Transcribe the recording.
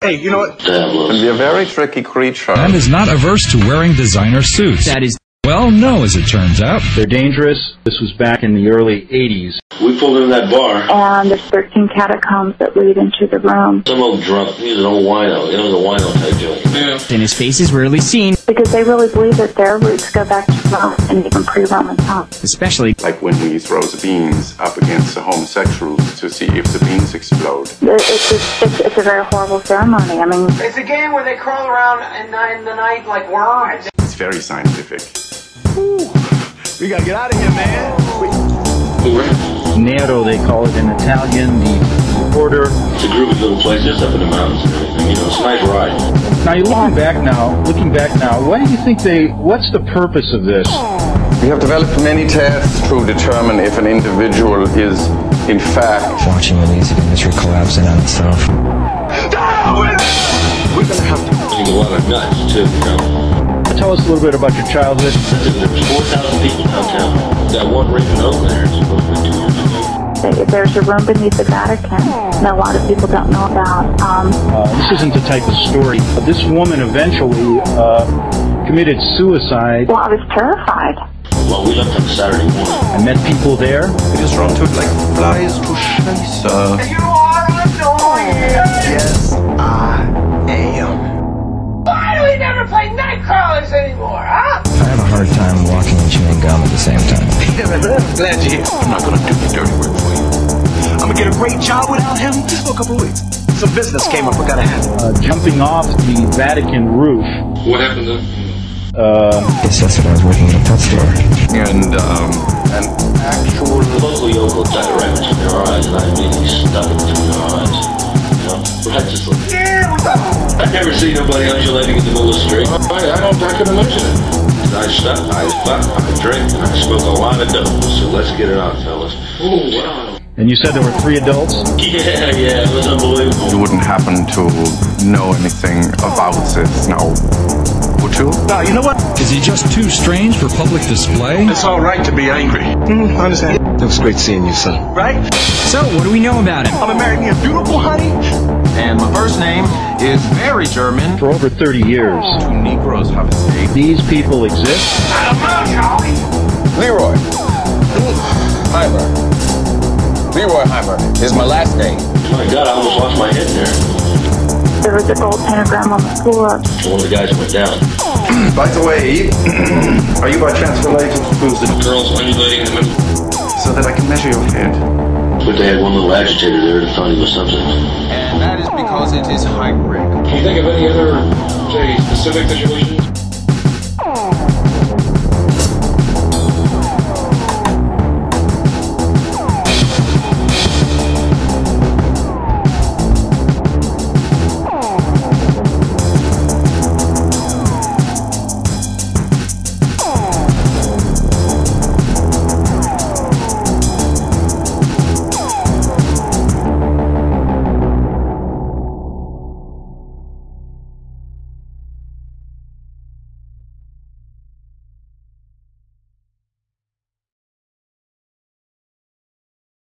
Hey, you know what? Can be a very tricky creature. And is not averse to wearing designer suits. That is... Well, no, as it turns out. They're dangerous. This was back in the early 80s. We pulled in that bar. And there's 13 catacombs that lead into the room. Some old drunk, he was an old wino. You know, the wino type joint. And his face is rarely seen. Because they really believe that their roots go back to Rome and even pre-Roman times. Especially like when he throws the beans up against the homosexuals to see if the beans explode. It's a very horrible ceremony. I mean, It's a game where they crawl around in the night like worms. It's very scientific. Ooh, we gotta get out of here, man. Nero, they call it in Italian, the border. It's a groovy little place just up in the mountains and everything. You know, it's a nice ride. Now, you're looking back now, why do you think what's the purpose of this? We have developed many tests to determine if an individual is, in fact, watching the music industry collapsing on itself. We're gonna have to There's a lot of nuts, too, you know. Tell us a little bit about your childhood. There's 4,000 people downtown. That one Raven Oak there is supposed to be 2 years ago. there's a room beneath the Vatican that a lot of people don't know about. This isn't the type of story. This woman eventually committed suicide. Well, I was terrified. Well, we left on Saturday morning. I met people there. We just run to it like flies to Scheiße. You are annoying! Yes, I am. Why do we never play night crawlers anymore, huh? I have a hard time walking and chewing gum at the same time. I'm glad you're here. I'm not gonna do the dirty work for you. I'm gonna get a great job without him just for a couple of weeks. Some business came up, I gotta handle. Jumping off the Vatican roof. What happened to... Guess that's when I was working at a pet store. And an actual local Yoko died right between their eyes, and I immediately stuck it between their eyes. You know? Right, just like... Yeah, what's up? I've never seen nobody undulating in the middle of the street. I can imagine it. I drink, and I smoke a lot of dope. So let's get it on, fellas. Ooh, wow. And you said there were 3 adults? Yeah, it was unbelievable. You wouldn't happen to know anything about this now, would you? No, you know what? Is he just too strange for public display? It's all right to be angry. I understand. It was great seeing you, son. Right? So, what do we know about him? I'm gonna marry me a beautiful honey. And my first name is very German. For over 30 years. 2 Negroes have escaped. These people exist. I don't know, Charlie. Leroy. Heimer. Leroy Heimer is my last name. My God, I almost lost my head there. There was a gold pentagram on the floor. One of the guys went down. By the way, are you by chance related to The girls undulating in the middle. so that I can measure your head? But they had one little agitator there that thought he was something. And that is because it is hybrid. Can you think of any other, say, specific situation?